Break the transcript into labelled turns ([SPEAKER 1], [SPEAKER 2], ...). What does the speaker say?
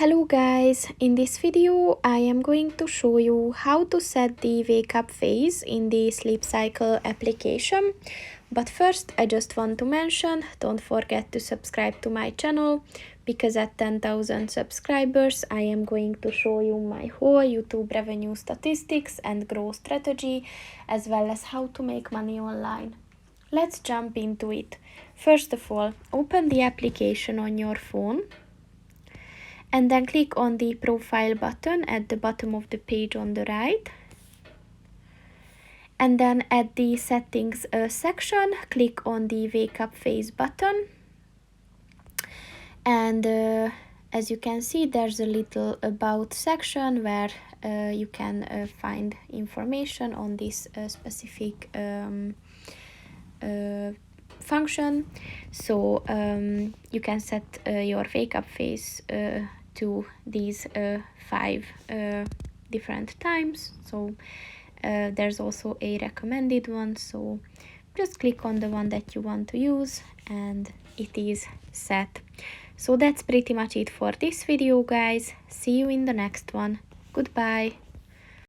[SPEAKER 1] Hello guys, in this video I am going to show you how to set the wake up phase in the sleep cycle application. But first I just want to mention, don't forget to subscribe to my channel, because at 10,000 subscribers I am going to show you my whole YouTube revenue statistics and growth strategy, as well as how to make money online. Let's jump into it. First of all, open the application on your phone and then click on the profile button at the bottom of the page on the right. And then at the settings section, click on the wake up phase button. And as you can see, there's a little about section where you can find information on this specific function. So you can set your wake up phase to these 5 different times. So there's also a recommended one, so just click on the one that you want to use and it is set. So that's pretty much it for this video, guys. See you in the next one. Goodbye.